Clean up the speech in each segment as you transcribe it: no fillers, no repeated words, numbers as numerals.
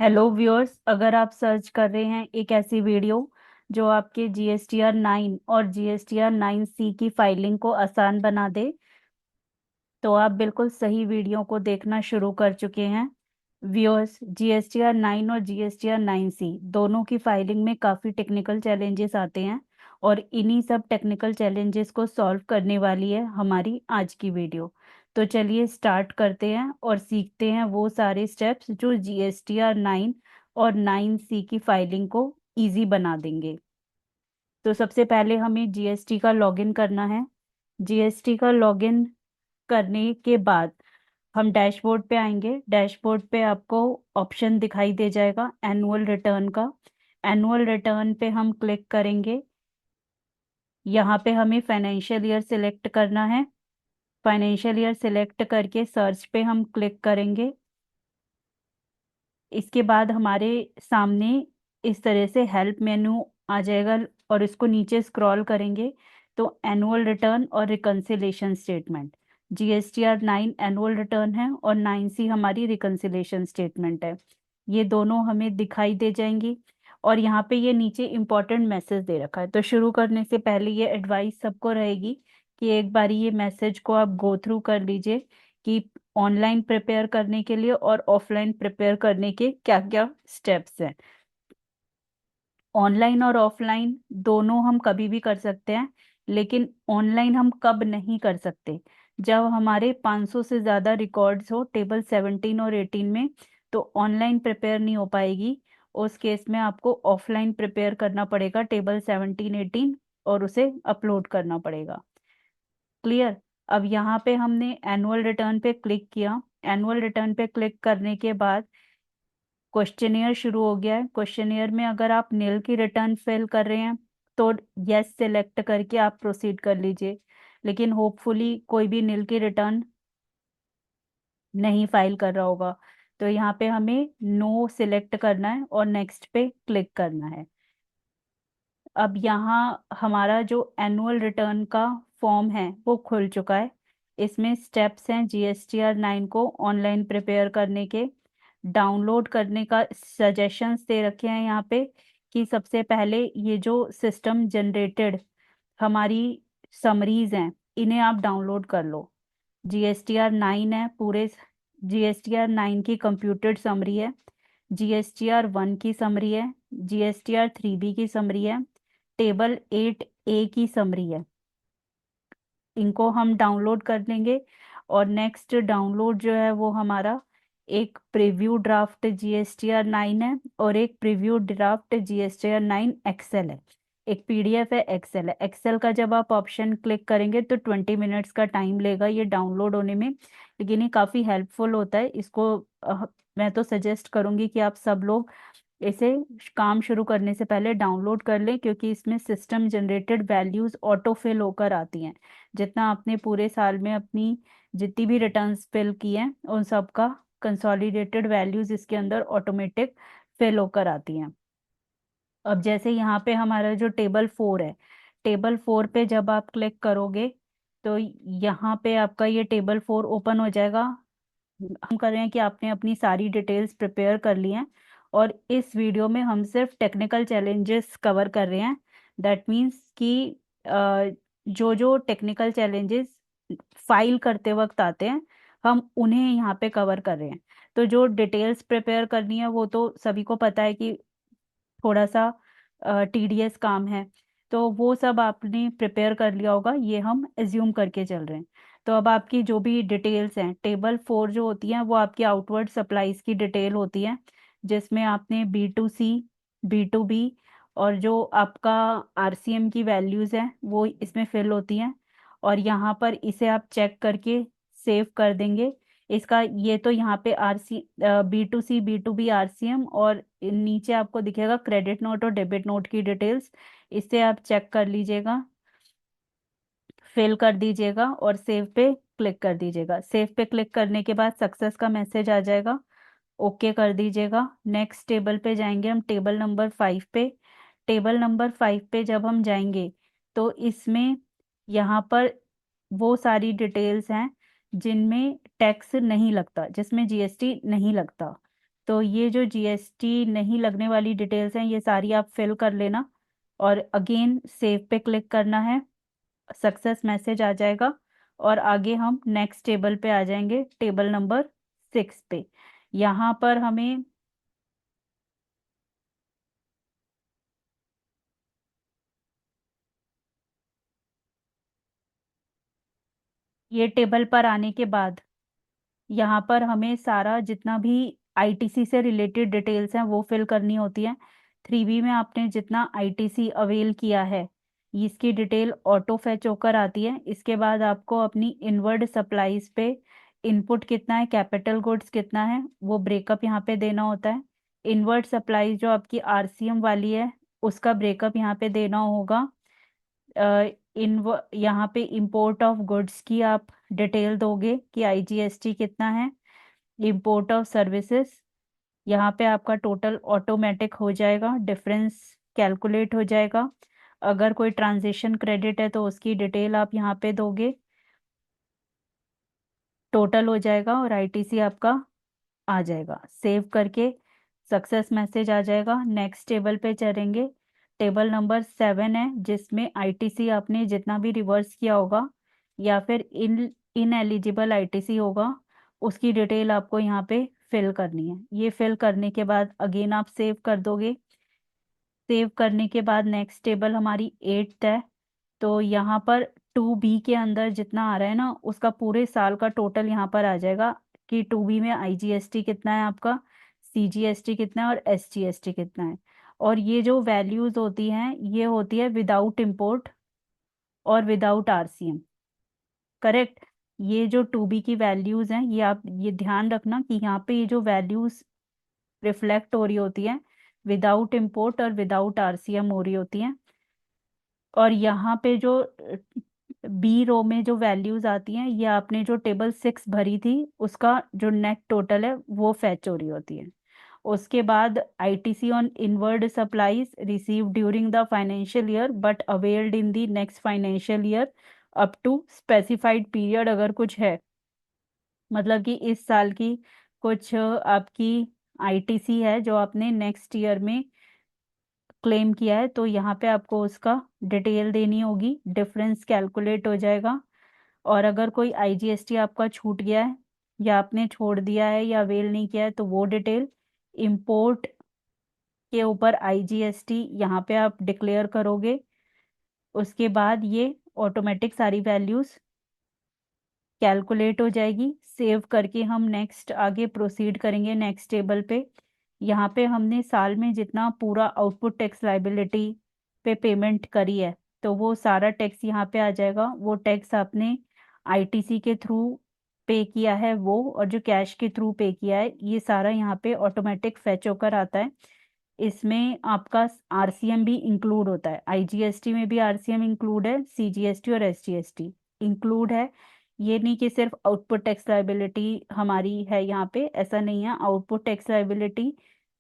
Hello viewers, अगर आप search कर रहे हैं एक ऐसी वीडियो जो आपके जीएसटीआर 9 और जीएसटीआर 9C की फाइलिंग को आसान बना दे, तो आप बिल्कुल सही वीडियो को देखना शुरू कर चुके हैं। व्यूअर्स, जीएसटीआर 9 और जीएसटीआर 9C दोनों की फाइलिंग में काफ़ी टेक्निकल चैलेंजेस आते हैं और इन्हीं सब टेक्निकल चैलेंजेस को सॉल्व करने वाली है हमारी आज की वीडियो। तो चलिए स्टार्ट करते हैं और सीखते हैं वो सारे स्टेप्स जो जीएसटीआर 9 और 9C की फाइलिंग को इजी बना देंगे। तो सबसे पहले हमें जीएसटी का लॉगिन करना है। जीएसटी का लॉगिन करने के बाद हम डैशबोर्ड पे आएंगे। डैशबोर्ड पे आपको ऑप्शन दिखाई दे जाएगा एनुअल रिटर्न का। एनुअल रिटर्न पे हम क्लिक करेंगे। यहाँ पे हमें फाइनेंशियल ईयर सिलेक्ट करना है। फाइनेंशियल ईयर सिलेक्ट करके सर्च पे हम क्लिक करेंगे। इसके बाद हमारे सामने इस तरह से हेल्प मेन्यू आ जाएगा और इसको नीचे स्क्रॉल करेंगे तो एनुअल रिटर्न और reconciliation statement, GSTR 9 annual return है और 9C हमारी रिकंसिलेशन स्टेटमेंट है, ये दोनों हमें दिखाई दे जाएंगी। और यहाँ पे ये नीचे इम्पोर्टेंट मैसेज दे रखा है, तो शुरू करने से पहले ये एडवाइस सबको रहेगी कि एक बार ये मैसेज को आप गो थ्रू कर लीजिए कि ऑनलाइन प्रिपेयर करने के लिए और ऑफलाइन प्रिपेयर करने के क्या क्या स्टेप्स हैं। ऑनलाइन और ऑफलाइन दोनों हम कभी भी कर सकते हैं, लेकिन ऑनलाइन हम कब नहीं कर सकते, जब हमारे 500 से ज़्यादा रिकॉर्ड्स हो टेबल 17 और 18 में, तो ऑनलाइन प्रिपेयर नहीं हो पाएगी। उस केस में आपको ऑफलाइन प्रिपेयर करना पड़ेगा टेबल 17 18 और उसे अपलोड करना पड़ेगा। क्लियर। अब यहाँ पे हमने एनुअल रिटर्न पे क्लिक किया। एनुअल रिटर्न पे क्लिक करने के बाद क्वेश्चनियर शुरू हो गया है। क्वेश्चनियर में अगर आप नील की रिटर्न फिल कर रहे हैं तो यस सिलेक्ट करके आप प्रोसीड कर लीजिए, लेकिन होपफुली कोई भी नील की रिटर्न नहीं फाइल कर रहा होगा, तो यहाँ पे हमें नो सिलेक्ट करना है और नेक्स्ट पे क्लिक करना है। अब यहाँ हमारा जो एनुअल रिटर्न का फॉर्म है वो खुल चुका है। इसमें स्टेप्स हैं जीएसटीआर 9 को ऑनलाइन प्रिपेयर करने के। डाउनलोड करने का सजेशंस दे रखे हैं यहाँ पे कि सबसे पहले ये जो सिस्टम जनरेटेड हमारी समरीज हैं, इन्हें आप डाउनलोड कर लो। जीएसटीआर 9 है, पूरे जीएसटीआर 9 की कंप्यूटेड समरी है, जीएसटीआर 1 की समरी है, जीएसटीआर 3B की समरी है, टेबल 8A की समरी है। इनको हम डाउनलोड कर लेंगे और नेक्स्ट डाउनलोड जो है वो हमारा एक प्रीव्यू ड्राफ्ट जीएसटीआर 9 है और एक प्रीव्यू ड्राफ्ट जीएसटीआर 9 एक्सेल है। एक पीडीएफ है, एक्सेल है। एक्सेल का जब आप ऑप्शन क्लिक करेंगे तो 20 मिनट्स का टाइम लेगा ये डाउनलोड होने में, लेकिन ये काफ़ी हेल्पफुल होता है। इसको मैं तो सजेस्ट करूंगी कि आप सब लोग इसे काम शुरू करने से पहले डाउनलोड कर लें, क्योंकि इसमें system generated values auto fill होकर आती हैं। जितना आपने पूरे साल में अपनी जितनी भी रिटर्न्स फिल की हैं उन सब का कंसोलिडेटेड वैल्यूज इसके अंदर ऑटोमेटिक फिल होकर आती हैं। अब जैसे यहाँ पे हमारा जो टेबल 4 है, टेबल 4 पे जब आप क्लिक करोगे तो यहाँ पे आपका ये टेबल 4 ओपन हो जाएगा। हम कर रहे हैं कि आपने अपनी सारी डिटेल्स प्रिपेयर कर ली हैं और इस वीडियो में हम सिर्फ टेक्निकल चैलेंजेस कवर कर रहे हैं। दैट मीन्स कि जो जो टेक्निकल चैलेंजेस फाइल करते वक्त आते हैं हम उन्हें यहाँ पे कवर कर रहे हैं। तो जो डिटेल्स प्रिपेयर करनी है वो तो सभी को पता है कि थोड़ा सा टीडीएस काम है, तो वो सब आपने प्रिपेयर कर लिया होगा, ये हम एज्यूम करके चल रहे हैं। तो अब आपकी जो भी डिटेल्स हैं, टेबल 4 जो होती हैं वो आपकी आउटवर्ड सप्लाईज की डिटेल होती है, जिसमें आपने B2C, B2B और जो आपका आरसीएम की वैल्यूज़ हैं वो इसमें फिल होती हैं। और यहाँ पर इसे आप चेक करके सेव कर देंगे। इसका ये तो यहाँ पे B2C B2B आरसीएम और नीचे आपको दिखेगा क्रेडिट नोट और डेबिट नोट की डिटेल्स, इसे आप चेक कर लीजिएगा, फिल कर दीजिएगा और सेव पे क्लिक कर दीजिएगा। सेव पे क्लिक करने के बाद सक्सेस का मैसेज आ जाएगा, ओके कर दीजिएगा। नेक्स्ट टेबल पे जाएंगे हम, टेबल नंबर 5 पे। टेबल नंबर 5 पे जब हम जाएंगे तो इसमें यहाँ पर वो सारी डिटेल्स हैं जिनमें टैक्स नहीं लगता, जिसमें जीएसटी नहीं लगता। तो ये जो जीएसटी नहीं लगने वाली डिटेल्स हैं ये सारी आप फिल कर लेना, और अगेन सेव पे क्लिक करना है। सक्सेस मैसेज आ जाएगा, और आगे हम नेक्स्ट टेबल पे आ जाएंगे, टेबल नंबर 6 पे। यहाँ पर हमें ये टेबल पर आने के बाद यहाँ पर हमें सारा जितना भी आईटीसी से रिलेटेड डिटेल्स हैं वो फिल करनी होती है। 3B में आपने जितना आईटीसी अवेल किया है इसकी डिटेल ऑटो फैच होकर आती है। इसके बाद आपको अपनी इनवर्ड सप्लाईज पे इनपुट कितना है, कैपिटल गुड्स कितना है, वो ब्रेकअप यहाँ पे देना होता है। इनवर्ड सप्लाईज जो आपकी आरसीएम वाली है उसका ब्रेकअप यहाँ पे देना होगा। इन यहाँ पे इंपोर्ट ऑफ गुड्स की आप डिटेल दोगे कि आईजीएसटी कितना है। इंपोर्ट ऑफ सर्विसेज, यहाँ पे आपका टोटल ऑटोमेटिक हो जाएगा, डिफरेंस कैलकुलेट हो जाएगा। अगर कोई ट्रांजेक्शन क्रेडिट है तो उसकी डिटेल आप यहाँ पे दोगे, टोटल हो जाएगा और आईटीसी आपका आ जाएगा। सेव करके सक्सेस मैसेज आ जाएगा। नेक्स्ट टेबल पे चलेंगे, टेबल नंबर 7 है जिसमें आईटीसी आपने जितना भी रिवर्स किया होगा या फिर इन एलिजिबल आईटीसी होगा उसकी डिटेल आपको यहाँ पे फिल करनी है। ये फिल करने के बाद अगेन आप सेव कर दोगे। सेव करने के बाद नेक्स्ट टेबल हमारी 8th है। तो यहाँ पर 2B के अंदर जितना आ रहा है ना उसका पूरे साल का टोटल यहाँ पर आ जाएगा कि 2B में आईजीएसटी कितना है आपका, सीजीएसटी कितना है और एसजीएसटी कितना है। और ये जो वैल्यूज होती हैं ये होती है विदाउट इंपोर्ट और विदाउट आरसीएम, करेक्ट। ये जो 2B की वैल्यूज हैं ये आप ये ध्यान रखना कि यहाँ पे ये जो वैल्यूज रिफ्लेक्ट हो रही होती हैं विदाउट इंपोर्ट और विदाउट आरसीएम हो रही होती हैं। और यहाँ पे जो बी रो में जो वैल्यूज आती हैं ये आपने जो टेबल 6 भरी थी उसका जो नेट टोटल है वो फैच हो रही होती है। उसके बाद ITC on inward supplies receive during the financial year but availed in the next financial year up to specified period, अगर कुछ है मतलब कि इस साल की कुछ आपकी आईटीसी है जो आपने नेक्स्ट ईयर में क्लेम किया है तो यहाँ पे आपको उसका डिटेल देनी होगी, डिफरेंस कैलकुलेट हो जाएगा। और अगर कोई आईजीएसटी आपका छूट गया है या आपने छोड़ दिया है या अवेल नहीं किया है तो वो डिटेल, इंपोर्ट के ऊपर आईजीएसटी यहाँ पे आप डिक्लेयर करोगे। उसके बाद ये ऑटोमेटिक सारी वैल्यूज कैलकुलेट हो जाएगी। सेव करके हम नेक्स्ट आगे प्रोसीड करेंगे नेक्स्ट टेबल पे। यहाँ पे हमने साल में जितना पूरा आउटपुट टैक्स लाइबिलिटी पे पेमेंट करी है तो वो सारा टैक्स यहाँ पे आ जाएगा। वो टैक्स आपने आईटीसी के थ्रू पे किया है वो, और जो कैश के थ्रू पे किया है ये सारा यहाँ पे ऑटोमेटिक फेच होकर आता है। इसमें आपका आरसीएम भी इंक्लूड होता है, आईजीएसटी में भी आरसीएम इंक्लूड है, सीजीएसटी और एसजीएसटी इंक्लूड है। ये नहीं कि सिर्फ आउटपुट टैक्स लाइबिलिटी हमारी है यहाँ पे, ऐसा नहीं है। आउटपुट टैक्स लाइबिलिटी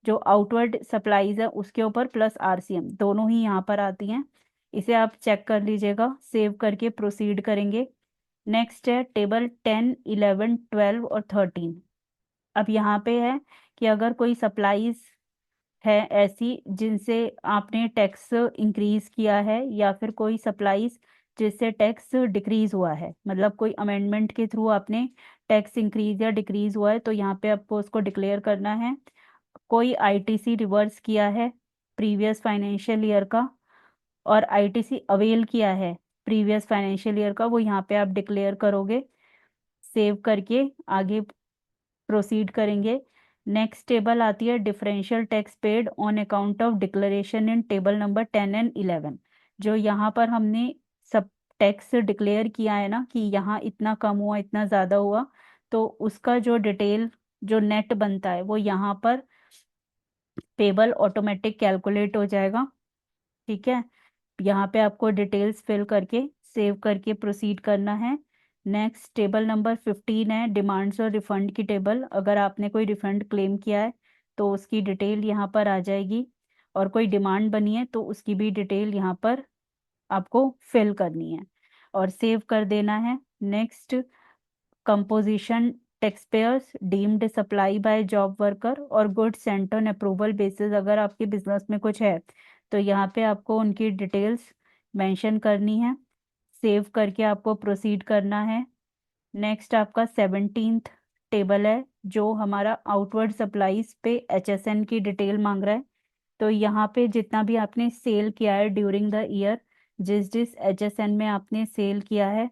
जो आउटवर्ड सप्लाईज है उसके ऊपर प्लस आरसीएम दोनों ही यहाँ पर आती हैं। इसे आप चेक कर लीजिएगा। सेव करके प्रोसीड करेंगे। नेक्स्ट है टेबल 10, 11, 12 और 13। अब यहाँ पे है कि अगर कोई सप्लाईज है ऐसी जिनसे आपने टैक्स इंक्रीज किया है या फिर कोई सप्लाईज जिससे टैक्स डिक्रीज हुआ है, मतलब कोई अमेंडमेंट के थ्रू आपने टैक्स इंक्रीज या डिक्रीज हुआ है तो यहाँ पे आपको उसको डिक्लेयर करना है। कोई आईटीसी रिवर्स किया है प्रीवियस फाइनेंशियल ईयर का और आईटीसी अवेल किया है प्रीवियस फाइनेंशियल ईयर का, वो यहाँ पे आप डिक्लेयर करोगे। सेव करके आगे प्रोसीड करेंगे। नेक्स्ट टेबल आती है differential tax paid on account of declaration in table number 10 and 11। जो यहाँ पर हमने सब टैक्स डिक्लेयर किया है ना कि यहाँ इतना कम हुआ इतना ज़्यादा हुआ, तो उसका जो डिटेल जो नेट बनता है वो यहाँ पर पेबल ऑटोमेटिक कैलकुलेट हो जाएगा। ठीक है, यहाँ पे आपको डिटेल्स फिल करके सेव करके प्रोसीड करना है। नेक्स्ट टेबल नंबर 15 है डिमांड्स और रिफंड की टेबल। अगर आपने कोई रिफंड क्लेम किया है तो उसकी डिटेल यहाँ पर आ जाएगी, और कोई डिमांड बनी है तो उसकी भी डिटेल यहाँ पर आपको फिल करनी है और सेव कर देना है। Next composition tax payers, deemed supply by job worker और goods sent on approval basis. अगर आपके बिजनेस में कुछ है तो यहाँ पे आपको उनकी डिटेल्स मेंशन करनी है, सेव करके आपको प्रोसीड करना है। नेक्स्ट आपका 17th टेबल है जो हमारा आउटवर्ड सप्लाईज पे HSN की डिटेल मांग रहा है। तो यहाँ पे जितना भी आपने सेल किया है ड्यूरिंग द ईयर, जिस जिस HSN में आपने सेल किया है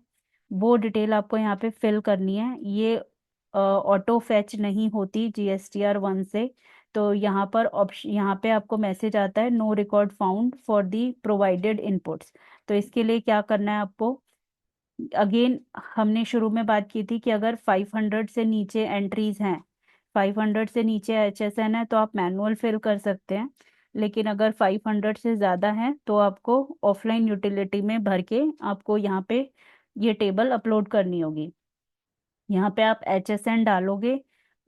वो डिटेल आपको यहाँ पे फिल करनी है। ये ऑटो फैच नहीं होती GSTR 1 से। तो यहाँ पर ऑप्शन, यहाँ पे आपको मैसेज आता है no record found for the provided inputs. तो इसके लिए क्या करना है आपको, अगेन हमने शुरू में बात की थी कि अगर 500 से नीचे एंट्रीज हैं, 500 से नीचे HSN है तो आप मैनुअल फिल कर सकते हैं। लेकिन अगर 500 से ज़्यादा है तो आपको ऑफलाइन यूटिलिटी में भर के आपको यहाँ पे ये टेबल अपलोड करनी होगी। यहाँ पे आप HSN डालोगे,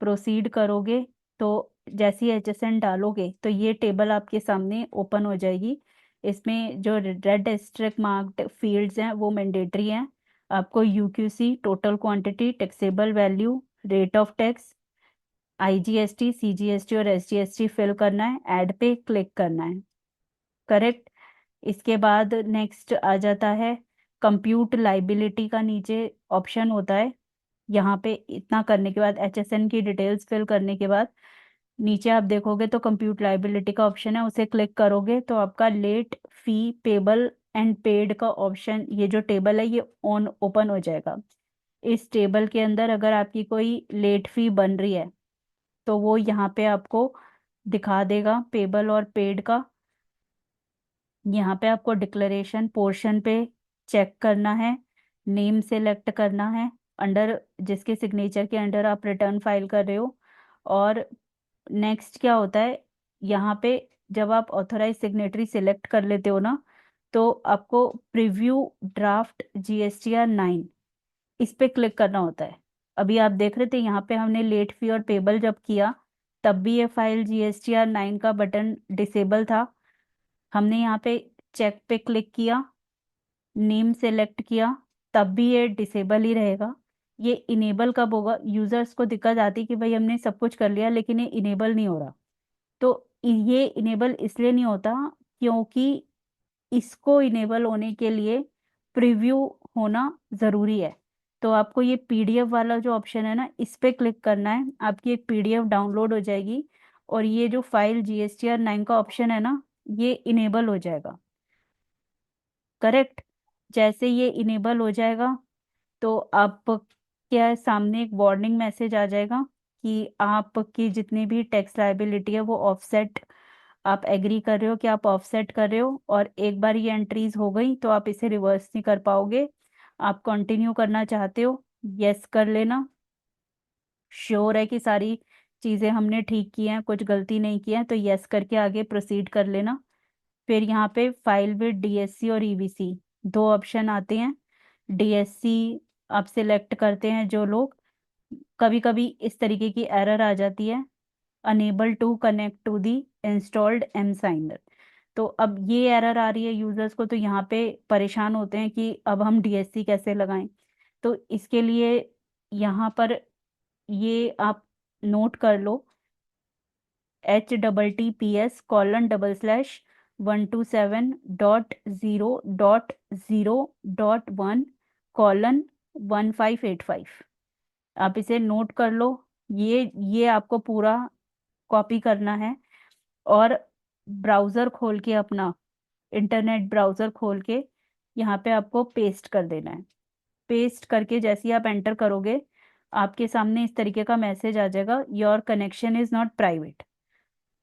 प्रोसीड करोगे, तो जैसे ही HSN डालोगे तो ये टेबल आपके सामने ओपन हो जाएगी। इसमें जो रेड एस्ट्रिक मार्क्ड फील्ड्स हैं वो मैंडेटरी हैं। आपको UQC, total quantity, taxable value, rate of tax, IGST, CGST और SGST फिल करना है, ऐड पे क्लिक करना है। करेक्ट। इसके बाद नेक्स्ट आ जाता है कंप्यूट लाइबिलिटी का, नीचे ऑप्शन होता है। यहाँ पे इतना करने के बाद, HSN की डिटेल्स फिल करने के बाद नीचे आप देखोगे तो कंप्यूट लाइबिलिटी का ऑप्शन है, उसे क्लिक करोगे तो आपका late fee payable and paid का ऑप्शन, ये जो टेबल है ये ऑन ओपन हो जाएगा। इस टेबल के अंदर अगर आपकी कोई लेट फी बन रही है तो वो यहाँ पे आपको दिखा देगा, पेबल और पेड का। यहाँ पे आपको डिक्लेरेशन पोर्शन पे चेक करना है, नेम सेलेक्ट करना है अंडर, जिसके सिग्नेचर के अंडर आप रिटर्न फाइल कर रहे हो। और नेक्स्ट क्या होता है, यहाँ पे जब आप ऑथराइज सिग्नेटरी सिलेक्ट कर लेते हो ना, तो आपको प्रीव्यू ड्राफ्ट GSTR 9 इस पे क्लिक करना होता है। अभी आप देख रहे थे यहाँ पे हमने लेट फी और पेबल जब किया तब भी ये फाइल GSTR 9 का बटन डिसेबल था। हमने यहाँ पे चेक पे क्लिक किया, नेम सेलेक्ट किया, तब भी ये डिसेबल ही रहेगा। ये इनेबल कब होगा, यूजर्स को दिक्कत आती कि भाई हमने सब कुछ कर लिया लेकिन ये इनेबल नहीं हो रहा। तो ये इनेबल इसलिए नहीं होता क्योंकि इसको इनेबल होने के लिए प्रीव्यू होना ज़रूरी है। तो आपको ये PDF वाला जो ऑप्शन है ना, इस पे क्लिक करना है, आपकी एक PDF डाउनलोड हो जाएगी और ये जो फाइल GSTR 9 का ऑप्शन है ना, ये इनेबल हो जाएगा। करेक्ट। जैसे ये इनेबल हो जाएगा तो आप क्या है, सामने एक वार्निंग मैसेज आ जाएगा कि आपकी जितनी भी टैक्स लायबिलिटी है वो ऑफसेट, आप एग्री कर रहे हो कि आप ऑफसेट कर रहे हो, और एक बार ये एंट्रीज हो गई तो आप इसे रिवर्स नहीं कर पाओगे। आप कंटिन्यू करना चाहते हो, यस कर लेना। श्योर है कि सारी चीज़ें हमने ठीक की हैं, कुछ गलती नहीं की है, तो यस करके आगे प्रोसीड कर लेना। फिर यहाँ पे फाइल विद DSC और EVC दो ऑप्शन आते हैं। DSC आप सिलेक्ट करते हैं जो लोग, कभी कभी इस तरीके की एरर आ जाती है, unable to connect to the installed M signer. तो अब ये एरर आ रही है यूजर्स को, तो यहाँ पे परेशान होते हैं कि अब हम DSC कैसे लगाएं। तो इसके लिए यहाँ पर ये आप नोट कर लो, https://127.0.0.1:1585। आप इसे नोट कर लो। ये आपको पूरा कॉपी करना है और ब्राउजर खोल के, अपना इंटरनेट ब्राउजर खोल के यहाँ पे आपको पेस्ट कर देना है। पेस्ट करके जैसे ही आप एंटर करोगे आपके सामने इस तरीके का मैसेज आ जाएगा, your connection is not private.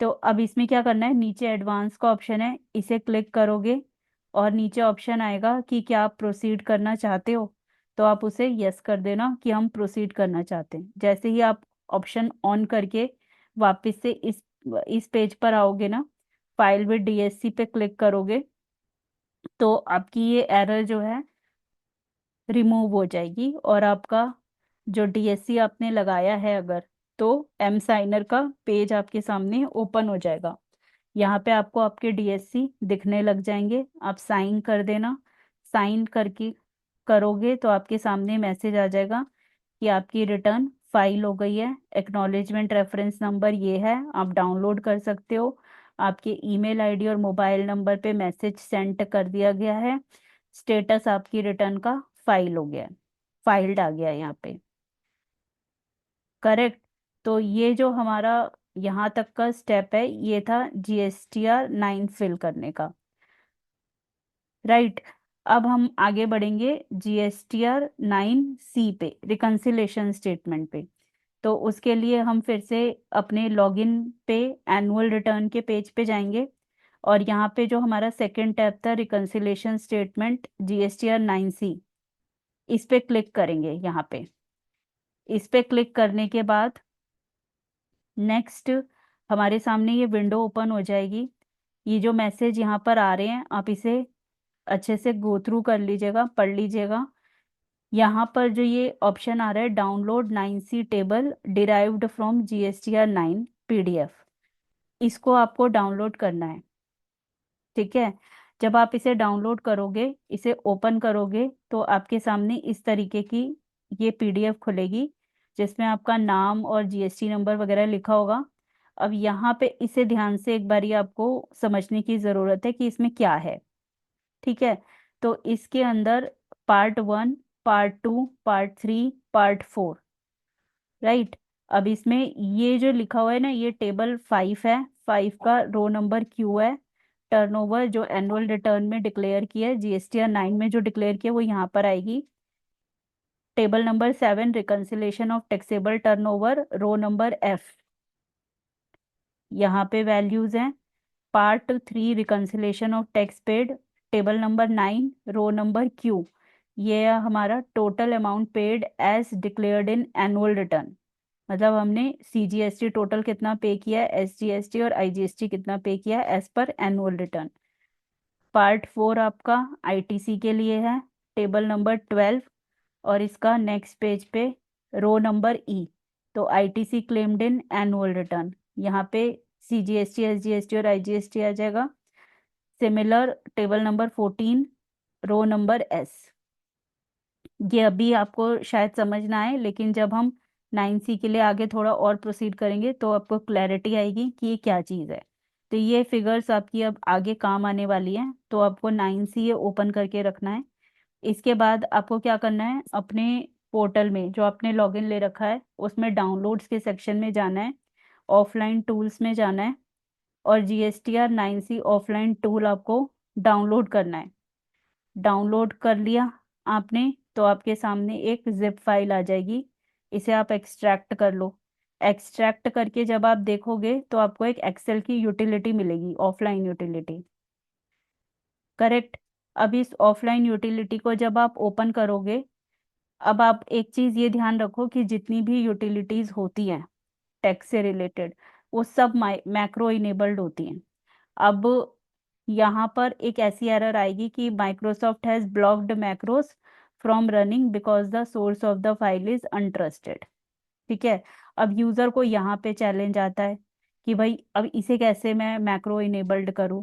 तो अब इसमें क्या करना है, नीचे एडवांस का ऑप्शन है, इसे क्लिक करोगे और नीचे ऑप्शन आएगा कि क्या आप प्रोसीड करना चाहते हो, तो आप उसे यस कर देना कि हम प्रोसीड करना चाहते हैं। जैसे ही आप ऑप्शन ऑन करके वापस से इस पेज पर आओगे ना, फाइल विद DSC पे क्लिक करोगे तो आपकी ये एरर जो है रिमूव हो जाएगी और आपका जो DSC आपने लगाया है अगर, तो एम साइनर का पेज आपके सामने ओपन हो जाएगा। यहाँ पे आपको आपके DSC दिखने लग जाएंगे, आप साइन कर देना। साइन करके करोगे तो आपके सामने मैसेज आ जाएगा कि आपकी रिटर्न फाइल हो गई है। एक्नॉलेजमेंट रेफरेंस नंबर ये है, आप डाउनलोड कर सकते हो। आपके ईमेल आईडी और मोबाइल नंबर पे मैसेज सेंड कर दिया गया है। स्टेटस आपकी रिटर्न का फाइल हो गया है, फाइल्ड आ गया है यहाँ पे। करेक्ट। तो ये जो हमारा यहाँ तक का स्टेप है, ये था GSTR 9 फिल करने का। राइट। अब हम आगे बढ़ेंगे GSTR 9C पे, रिकंसिलेशन स्टेटमेंट पे। तो उसके लिए हम फिर से अपने लॉगिन पे एनुअल रिटर्न के पेज पे जाएंगे, और यहाँ पे जो हमारा सेकंड टैब था रिकंसिलेशन स्टेटमेंट GSTR 9C, इस पे क्लिक करेंगे। यहाँ पे इस पे क्लिक करने के बाद नेक्स्ट हमारे सामने ये विंडो ओपन हो जाएगी। ये जो मैसेज यहाँ पर आ रहे हैं, आप इसे अच्छे से गो थ्रू कर लीजिएगा, पढ़ लीजिएगा। यहाँ पर जो ये ऑप्शन आ रहा है, download 9C table derived from GSTR 9 PDF, इसको आपको डाउनलोड करना है। ठीक है। जब आप इसे डाउनलोड करोगे, इसे ओपन करोगे, तो आपके सामने इस तरीके की ये PDF खुलेगी, जिसमें आपका नाम और GST नंबर वगैरह लिखा होगा। अब यहाँ पे इसे ध्यान से एक बारी आपको समझने की ज़रूरत है कि इसमें क्या है। ठीक है। तो इसके अंदर part 1, part 2, part 3, part 4। Right. अब इसमें ये जो लिखा हुआ है ना, ये टेबल 5 है। 5 का रो नंबर Q है। टर्नओवर जो एनुअल रिटर्न में डिक्लेयर किया है, GSTR 9 में जो डिक्लेयर किया है, वो यहाँ पर आएगी। Table number 7, reconciliation of taxable turnover, row number F, यहाँ पे वैल्यूज हैं। Part 3, reconciliation of tax paid, table number 9, row number Q, ये है हमारा total amount paid as declared in annual return. मतलब हमने CGST टोटल कितना पे किया है, SGST और IGST कितना पे किया है as per annual return. Part 4 आपका ITC के लिए है, टेबल नंबर 12, और इसका नेक्स्ट पेज पे रो नंबर E। तो ITC claimed in annual return, यहाँ पे CGST, SGST और IGST आ जाएगा। Similar table number 14, row number S। ये अभी आपको शायद समझ ना आए, लेकिन जब हम 9C के लिए आगे थोड़ा और प्रोसीड करेंगे तो आपको क्लैरिटी आएगी कि ये क्या चीज़ है। तो ये फिगर्स आपकी अब आगे काम आने वाली हैं, तो आपको 9C ये ओपन करके रखना है। इसके बाद आपको क्या करना है, अपने पोर्टल में जो आपने लॉगिन ले रखा है, उसमें डाउनलोड्स के सेक्शन में जाना है, ऑफलाइन टूल्स में जाना है, और GSTR 9C ऑफलाइन टूल आपको डाउनलोड करना है। डाउनलोड कर लिया आपने, तो आपके सामने एक जिप फाइल आ जाएगी, इसे आप एक्सट्रैक्ट कर लो। एक्सट्रैक्ट करके जब आप देखोगे, तो आपको एक एक्सेल की यूटिलिटी मिलेगी, ऑफलाइन यूटिलिटी। करेक्ट। अब इस ऑफलाइन यूटिलिटी को जब आप ओपन करोगे, अब आप एक चीज ये ध्यान रखो कि जितनी भी यूटिलिटीज होती हैं टैक्स से रिलेटेड, वो सब मैक्रो इनेबल्ड होती हैं। अब यहाँ पर एक ऐसी एरर आएगी कि Microsoft has blocked macros from running because the source of the file is untrusted. ठीक है। अब यूजर को यहाँ पे चैलेंज आता है कि भाई अब इसे कैसे मैं मैक्रो इनेबल्ड करूँ।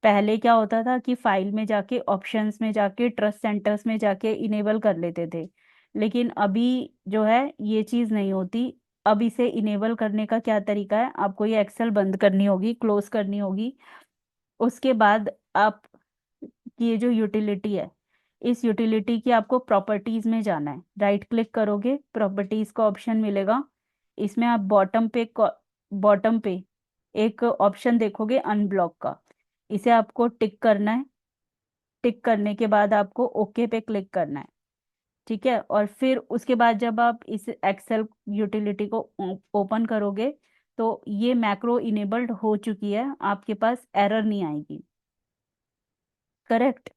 पहले क्या होता था कि फाइल में जाके, ऑप्शंस में जाके, ट्रस्ट सेंटर्स में जाके इनेबल कर लेते थे, लेकिन अभी जो है ये चीज़ नहीं होती। अब इसे इनेबल करने का क्या तरीका है, आपको ये एक्सेल बंद करनी होगी, क्लोज करनी होगी। उसके बाद आप ये जो यूटिलिटी है, इस यूटिलिटी की आपको प्रॉपर्टीज में जाना है। राइट क्लिक करोगे, प्रॉपर्टीज का ऑप्शन मिलेगा। इसमें आप बॉटम पे एक ऑप्शन देखोगे अनब्लॉक का, इसे आपको टिक करना है। टिक करने के बाद आपको ओके पे क्लिक करना है। ठीक है। और फिर उसके बाद जब आप इस एक्सेल यूटिलिटी को ओपन करोगे, तो ये मैक्रो इनेबल्ड हो चुकी है, आपके पास एरर नहीं आएगी। करेक्ट।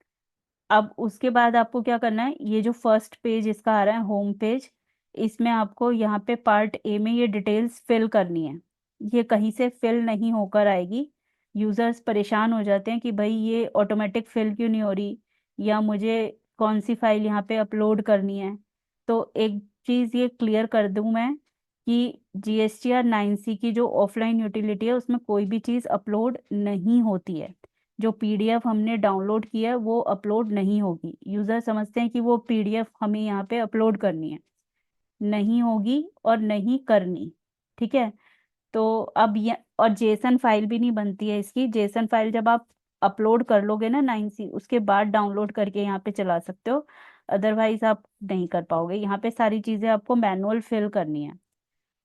अब उसके बाद आपको क्या करना है, ये जो फर्स्ट पेज इसका आ रहा है, होम पेज, इसमें आपको यहाँ पे पार्ट 1 में ये डिटेल्स फिल करनी है। ये कहीं से फिल नहीं होकर आएगी। यूजर्स परेशान हो जाते हैं कि भाई ये ऑटोमेटिक फिल क्यों नहीं हो रही, या मुझे कौन सी फाइल यहाँ पे अपलोड करनी है। तो एक चीज़ ये क्लियर कर दूं मैं कि GSTR 9C की जो ऑफलाइन यूटिलिटी है, उसमें कोई भी चीज़ अपलोड नहीं होती है। जो PDF हमने डाउनलोड किया है वो अपलोड नहीं होगी। यूजर समझते हैं कि वो PDF हमें यहाँ पे अपलोड करनी है, नहीं होगी और नहीं करनी। ठीक है। तो अब ये, और जेसन फाइल भी नहीं बनती है इसकी। जेसन फाइल जब आप अपलोड कर लोगे ना 9C, उसके बाद डाउनलोड करके यहाँ पे चला सकते हो, अदरवाइज आप नहीं कर पाओगे। यहाँ पे सारी चीजें आपको मैनुअल फिल करनी है।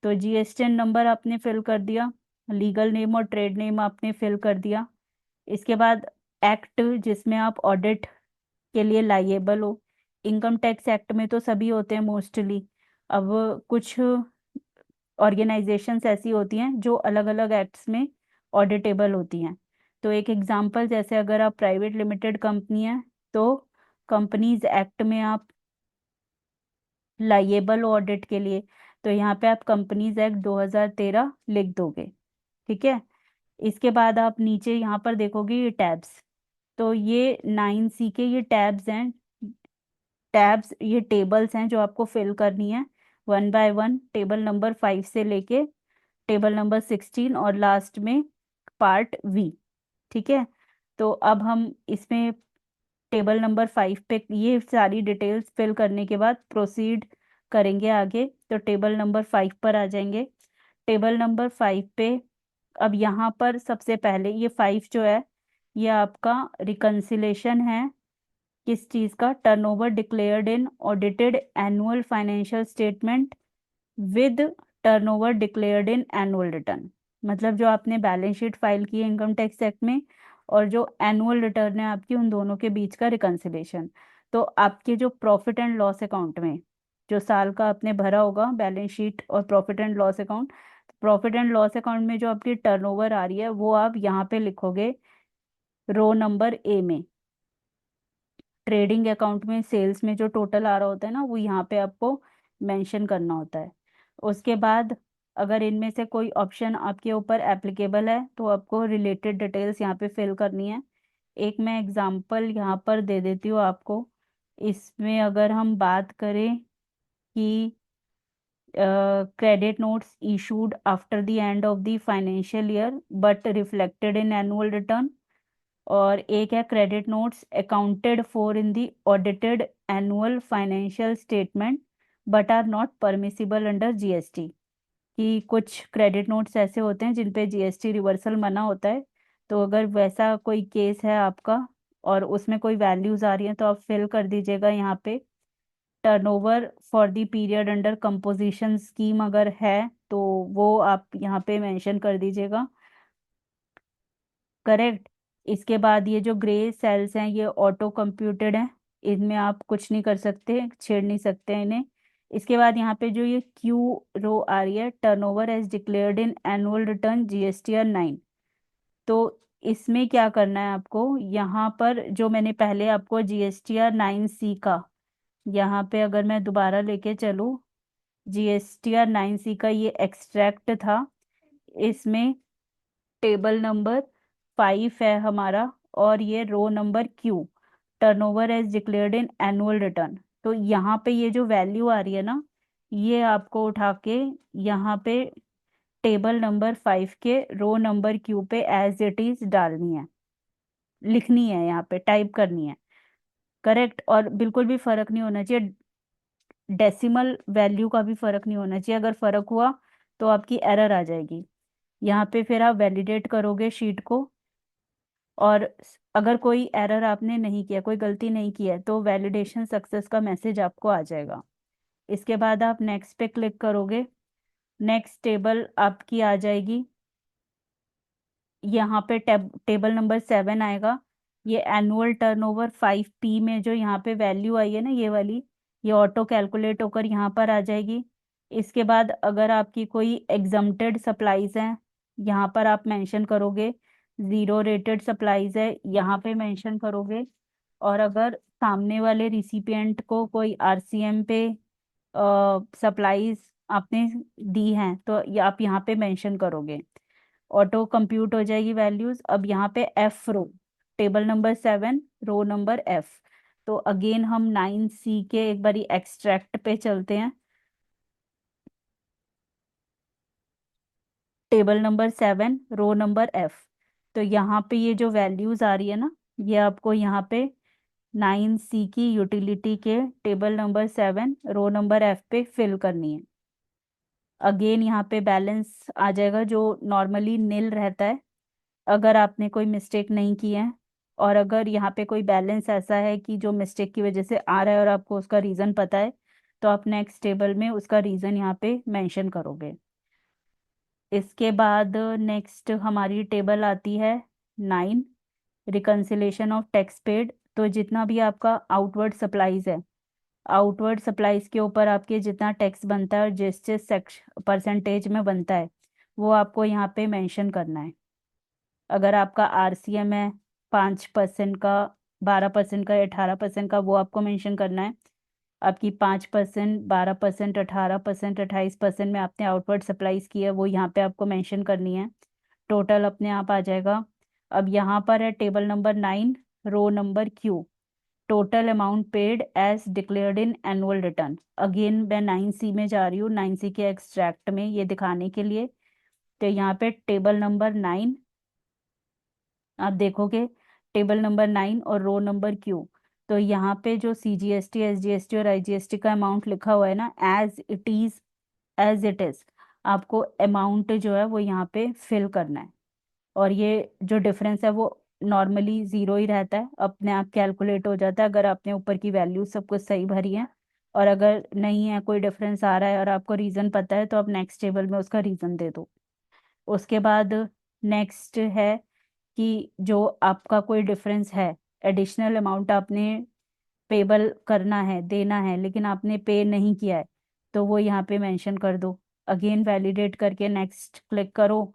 तो जीएसटीएन नंबर आपने फिल कर दिया, लीगल नेम और ट्रेड नेम आपने फिल कर दिया। इसके बाद एक्ट जिसमें आप ऑडिट के लिए लाइएबल हो। इनकम टैक्स एक्ट में तो सभी होते हैं मोस्टली। अब कुछ ऑर्गेनाइजेशंस ऐसी होती हैं जो अलग अलग एक्ट्स में ऑडिटेबल होती हैं। तो एक एग्जांपल, जैसे अगर आप प्राइवेट लिमिटेड कंपनी है तो कंपनीज एक्ट में आप लाइएबल ऑडिट के लिए, तो यहाँ पे आप कंपनीज एक्ट 2013 लिख दोगे। ठीक है। इसके बाद आप नीचे यहाँ पर देखोगे ये टैब्स। तो ये 9C के ये टैब्स हैं। टैब्स ये टेबल्स हैं जो आपको फिल करनी है one by one, table number 5 से लेके टेबल नंबर 16 और लास्ट में पार्ट वी। ठीक है। तो अब हम इसमें टेबल नंबर 5 पे ये सारी डिटेल्स फिल करने के बाद प्रोसीड करेंगे आगे, तो टेबल नंबर 5 पर आ जाएंगे। टेबल नंबर 5 पे अब यहाँ पर सबसे पहले ये 5 जो है, ये आपका रिकन्सिलेशन है। किस चीज़ का? Turnover declared in audited annual financial statement with turnover declared in annual return. मतलब जो आपने बैलेंस शीट फाइल की है इनकम टैक्स एक्ट में और जो एनुअल रिटर्न है आपकी, उन दोनों के बीच का रिकन्सिलेशन। तो आपके जो प्रॉफिट एंड लॉस अकाउंट में जो साल का आपने भरा होगा बैलेंस शीट और profit and loss account, profit and loss account में जो आपकी टर्नओवर आ रही है वो आप यहाँ पे लिखोगे रो नंबर ए में। ट्रेडिंग अकाउंट में सेल्स में जो टोटल आ रहा होता है ना, वो यहाँ पे आपको मेंशन करना होता है। उसके बाद अगर इनमें से कोई ऑप्शन आपके ऊपर एप्लीकेबल है तो आपको रिलेटेड डिटेल्स यहाँ पे फिल करनी है। एक मैं एग्जांपल यहाँ पर दे देती हूँ आपको। इसमें अगर हम बात करें कि credit notes issued after the end of the financial year but reflected in annual return, और एक है credit notes accounted for in the audited annual financial statement but are not permissible under GST. कि कुछ credit notes ऐसे होते हैं जिन पे GST reversal मना होता है। तो अगर वैसा कोई केस है आपका और उसमें कोई वैल्यूज आ रही हैं तो आप फिल कर दीजिएगा यहाँ पे। Turnover for the period under composition scheme अगर है तो वो आप यहाँ पे मेंशन कर दीजिएगा। करेक्ट। इसके बाद ये जो ग्रे सेल्स हैं ये ऑटो कंप्यूटेड हैं, इनमें आप कुछ नहीं कर सकते, छेड़ नहीं सकते इन्हें। इसके बाद यहाँ पे जो ये क्यू रो आ रही है, turnover as declared in annual return GSTR 9। तो इसमें क्या करना है आपको, यहाँ पर जो मैंने पहले आपको जीएसटीआर 9C का, यहाँ पे अगर मैं दोबारा लेके चलूँ, जीएसटीआर 9C का ये एक्सट्रैक्ट था। इसमें टेबल नंबर 5 है हमारा और ये row number Q, turnover as declared in annual return. तो यहाँ पे ये जो वैल्यू आ रही है ना, ये आपको उठा के यहाँ पे टेबल नंबर 5 के रो नंबर क्यू पे एज इट इज डालनी है, लिखनी है, यहाँ पे टाइप करनी है। करेक्ट। और बिल्कुल भी फर्क नहीं होना चाहिए, डेसिमल वैल्यू का भी फर्क नहीं होना चाहिए। अगर फर्क हुआ तो आपकी एरर आ जाएगी। यहाँ पे फिर आप वैलिडेट करोगे शीट को, और अगर कोई एरर आपने नहीं किया, कोई गलती नहीं की है, तो वैलिडेशन सक्सेस का मैसेज आपको आ जाएगा। इसके बाद आप नेक्स्ट पे क्लिक करोगे, नेक्स्ट टेबल आपकी आ जाएगी। यहाँ पे टेबल नंबर 7 आएगा। ये एनुअल टर्नओवर 5P में जो यहाँ पे वैल्यू आई है ना, ये वाली, ये ऑटो कैलकुलेट होकर यहाँ पर आ जाएगी। इसके बाद अगर आपकी कोई एग्जम्प्टेड सप्लाईज हैं, यहाँ पर आप मेंशन करोगे। जीरो रेटेड सप्लाईज है, यहाँ पे मेंशन करोगे। और अगर सामने वाले रिसिपिएंट को कोई आरसीएम पे सप्लाईज आपने दी हैं तो ये आप यहाँ पे मेंशन करोगे। ऑटो कंप्यूट हो जाएगी वैल्यूज। अब यहाँ पे F row, table number 7 row number F. तो अगेन हम 9C के एक बारी एक्सट्रैक्ट पे चलते हैं। Table number 7 row number F. तो यहाँ पे ये जो वैल्यूज आ रही है ना, ये आपको यहाँ पे 9C की यूटिलिटी के table number 7 row number F पे फिल करनी है। अगेन यहाँ पे बैलेंस आ जाएगा जो नॉर्मली नील रहता है अगर आपने कोई मिस्टेक नहीं की है। और अगर यहाँ पे कोई बैलेंस ऐसा है कि जो मिस्टेक की वजह से आ रहा है और आपको उसका रीज़न पता है, तो आप नेक्स्ट टेबल में उसका रीज़न यहाँ पे मेंशन करोगे। इसके बाद नेक्स्ट हमारी टेबल आती है 9, रिकन्सिलेशन ऑफ टैक्स पेड। तो जितना भी आपका आउटवर्ड सप्लाईज है, आउटवर्ड सप्लाईज के ऊपर आपके जितना टैक्स बनता है और जिस जिस परसेंटेज में बनता है, वो आपको यहाँ पे मेंशन करना है। अगर आपका आरसीएम है 5% का, 12% का, 18% का, वो आपको मेंशन करना है। आपकी 5%, 12%, 18%, 28% में आपने आउटवर्ड सप्लाईज की है, वो यहाँ पे आपको मेंशन करनी है। टोटल अपने आप आ जाएगा। अब यहाँ पर है table number 9 row number Q, total amount paid as declared in annual return. Again मैं 9C में जा रही हूँ, 9C के एक्सट्रैक्ट में ये दिखाने के लिए। तो यहाँ पे टेबल नंबर 9 आप देखोगे, टेबल नंबर 9 और रो नंबर Q। तो यहाँ पे जो CGST, SGST और IGST का अमाउंट लिखा हुआ है ना, as it is, as it is, आपको अमाउंट जो है वो यहाँ पे फिल करना है। और ये जो डिफरेंस है वो नॉर्मली जीरो ही रहता है, अपने आप कैलकुलेट हो जाता है अगर आपने ऊपर की वैल्यू सब कुछ सही भरी है। और अगर नहीं है, कोई डिफरेंस आ रहा है और आपको रीज़न पता है, तो आप नेक्स्ट टेबल में उसका रीज़न दे दो। उसके बाद नेक्स्ट है कि जो आपका कोई डिफरेंस है, एडिशनल अमाउंट आपने पेबल करना है, देना है, लेकिन आपने पे नहीं किया है, तो वो यहाँ पे मेंशन कर दो। अगेन वैलिडेट करके नेक्स्ट क्लिक करो,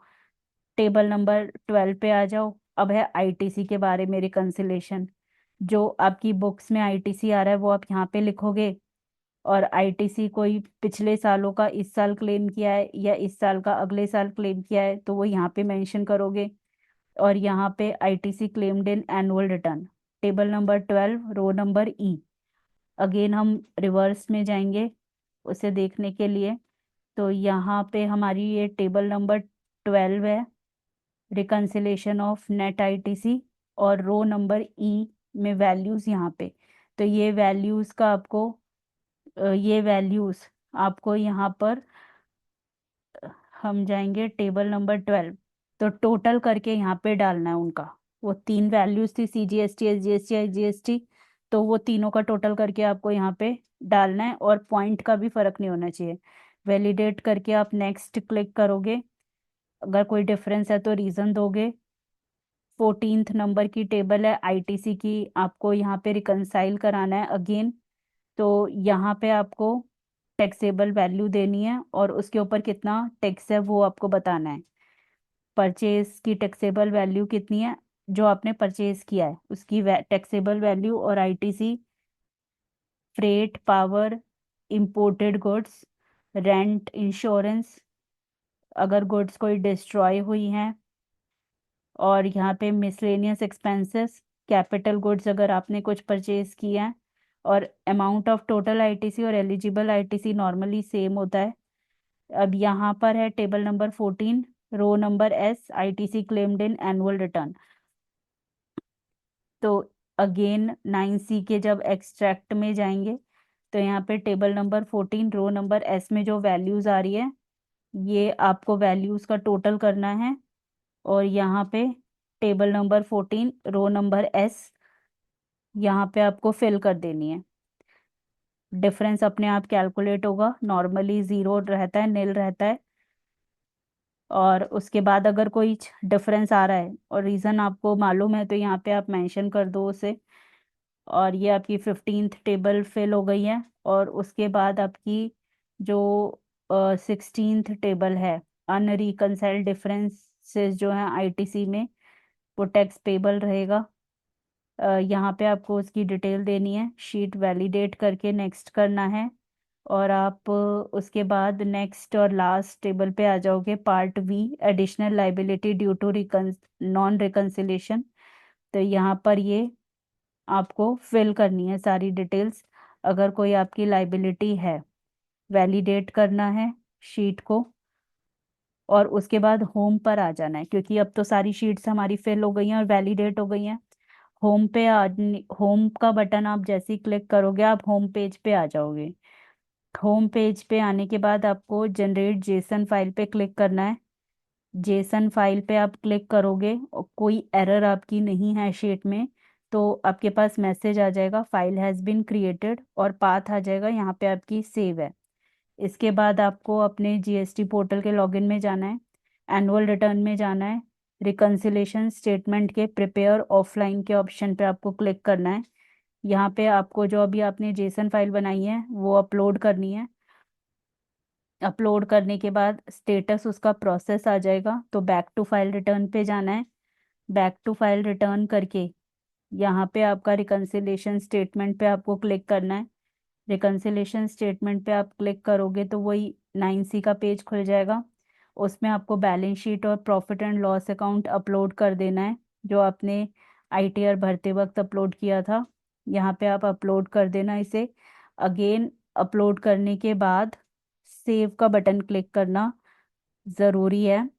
टेबल नंबर 12 पे आ जाओ। अब है आईटीसी के बारे में रिकन्सिलेशन। जो आपकी बुक्स में आईटीसी आ रहा है वो आप यहाँ पे लिखोगे। और आईटीसी कोई पिछले सालों का इस साल क्लेम किया है या इस साल का अगले साल क्लेम किया है, तो वो यहाँ पे मेंशन करोगे। और यहाँ पे ITC claimed in annual return, table number 12 row number E. Again हम रिवर्स में जाएंगे उसे देखने के लिए। तो यहाँ पे हमारी ये टेबल नंबर 12 है, रिकन्सिलेशन ऑफ नेट आईटीसी, और रो नंबर ई में वैल्यूज यहाँ पे। तो ये वैल्यूज का आपको ये वैल्यूज आपको यहाँ पर हम जाएंगे टेबल नंबर 12। तो टोटल करके यहाँ पे डालना है उनका। वो तीन वैल्यूज थी, CGST, SGST, IGST। तो वो तीनों का टोटल करके आपको यहाँ पे डालना है, और पॉइंट का भी फर्क नहीं होना चाहिए। वैलिडेट करके आप नेक्स्ट क्लिक करोगे। अगर कोई डिफरेंस है तो रीज़न दोगे। 14th नंबर की टेबल है आईटीसी की, आपको यहाँ पे रिकंसाइल कराना है अगेन। तो यहाँ पे आपको टैक्सेबल वैल्यू देनी है और उसके ऊपर कितना टैक्स है वो आपको बताना है। परचेज की टैक्सेबल वैल्यू कितनी है, जो आपने परचेज किया है उसकी टैक्सेबल वैल्यू, और ITC, freight, power, imported goods, rent, insurance अगर गुड्स कोई डिस्ट्रॉय हुई हैं, और यहाँ पे मिसलेनियस एक्सपेंसेस, कैपिटल गुड्स अगर आपने कुछ परचेज किया है। और अमाउंट ऑफ टोटल आईटीसी और एलिजिबल आईटीसी नॉर्मली सेम होता है। अब यहाँ पर है table number 14 row number S, ITC claimed in annual return. तो अगेन 9C के जब एक्सट्रैक्ट में जाएंगे, तो यहाँ पे table number 14 row number S में जो वैल्यूज आ रही है, ये आपको वैल्यूज का टोटल करना है। और यहाँ पे table number 14 row number S यहाँ पे आपको फिल कर देनी है। डिफरेंस अपने आप कैलकुलेट होगा, नॉर्मली जीरो रहता है, नील रहता है। और उसके बाद अगर कोई डिफरेंस आ रहा है और रीज़न आपको मालूम है, तो यहाँ पे आप मेंशन कर दो उसे। और ये आपकी 15th टेबल फिल हो गई है। और उसके बाद आपकी जो 16th टेबल है, अनरिकंसाइल्ड डिफरेंसेस जो है आईटीसी में, वो टैक्स पेबल रहेगा। यहाँ पे आपको उसकी डिटेल देनी है, शीट वैलिडेट करके नेक्स्ट करना है। और आप उसके बाद नेक्स्ट और लास्ट टेबल पे आ जाओगे, part V, additional liability due to non reconciliation. तो यहाँ पर ये आपको फिल करनी है सारी डिटेल्स, अगर कोई आपकी लाइबिलिटी है। वैलिडेट करना है शीट को, और उसके बाद होम पर आ जाना है, क्योंकि अब तो सारी शीट्स हमारी फिल हो गई हैं और वैलिडेट हो गई हैं। होम का बटन आप जैसे ही क्लिक करोगे आप होम पेज पे आ जाओगे। होम पेज पे आने के बाद आपको जनरेट जेसन फाइल पे क्लिक करना है। जेसन फाइल पे आप क्लिक करोगे और कोई एरर आपकी नहीं है शीट में, तो आपके पास मैसेज आ जाएगा फाइल हैज़ बीन क्रिएटेड और पाथ आ जाएगा यहाँ पे आपकी सेव है। इसके बाद आपको अपने जीएसटी पोर्टल के लॉगिन में जाना है, एनुअल रिटर्न में जाना है, रिकंसिलेशन स्टेटमेंट के प्रिपेयर ऑफलाइन के ऑप्शन पे आपको क्लिक करना है। यहाँ पे आपको जो अभी आपने जेसन फाइल बनाई है वो अपलोड करनी है। अपलोड करने के बाद स्टेटस उसका प्रोसेस आ जाएगा, तो बैक टू फाइल रिटर्न पे जाना है। बैक टू फाइल रिटर्न करके यहाँ पे आपका रिकंसिलेशन स्टेटमेंट पे आपको क्लिक करना है। रिकंसिलेशन स्टेटमेंट पे आप क्लिक करोगे तो वही 9C का पेज खुल जाएगा। उसमें आपको बैलेंस शीट और profit and loss account upload कर देना है, जो आपने आईटीआर भरते वक्त अपलोड किया था। यहाँ पे आप अपलोड कर देना इसे। अगेन अपलोड करने के बाद सेव का बटन क्लिक करना ज़रूरी है।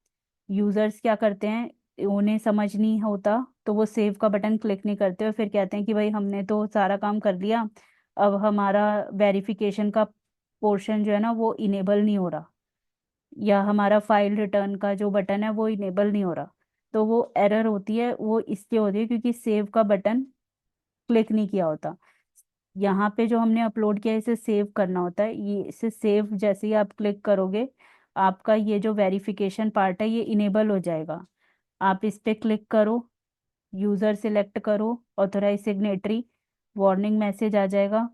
यूज़र्स क्या करते हैं, उन्हें समझ नहीं होता तो वो सेव का बटन क्लिक नहीं करते और फिर कहते हैं कि भाई हमने तो सारा काम कर लिया, अब हमारा वेरिफिकेशन का पोर्शन जो है ना वो इनेबल नहीं हो रहा, या हमारा फाइल रिटर्न का जो बटन है वो इनेबल नहीं हो रहा। तो वो एरर होती है, वो इसलिए होती है क्योंकि सेव का बटन क्लिक नहीं किया होता। यहाँ पे जो हमने अपलोड किया है इसे सेव करना होता है। ये इसे सेव जैसे ही आप क्लिक करोगे आपका ये जो वेरिफिकेशन पार्ट है ये इनेबल हो जाएगा। आप इस पे क्लिक करो, यूज़र सिलेक्ट करो, ऑथराइज सिग्नेटरी, वार्निंग मैसेज आ जाएगा।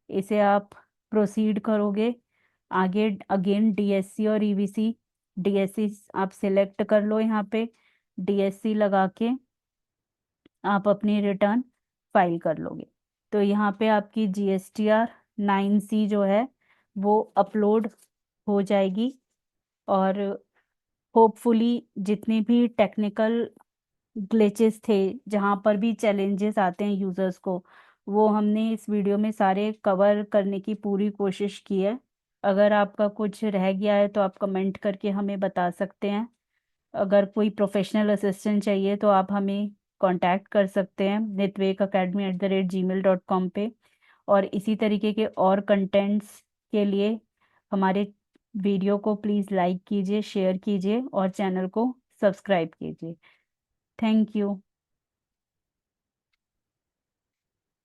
इसे आप प्रोसीड करोगे आगे। अगेन डीएससी और ईवीसी, डीएससी आप सिलेक्ट कर लो, यहाँ पे डीएससी लगा के आप अपनी रिटर्न फाइल कर लोगे। तो यहाँ पे आपकी जीएसटीआर 9C जो है वो अपलोड हो जाएगी। और होपफुली जितनी भी टेक्निकल ग्लिचेस थे, जहाँ पर भी चैलेंजेस आते हैं यूज़र्स को, वो हमने इस वीडियो में सारे कवर करने की पूरी कोशिश की है। अगर आपका कुछ रह गया है तो आप कमेंट करके हमें बता सकते हैं। अगर कोई प्रोफेशनल असिस्टेंट चाहिए तो आप हमें कांटेक्ट कर सकते हैं nitwekacademy@gmail.com पे। और इसी तरीके के और कंटेंट्स के लिए हमारे वीडियो को प्लीज़ लाइक कीजिए, शेयर कीजिए और चैनल को सब्सक्राइब कीजिए। Thank you.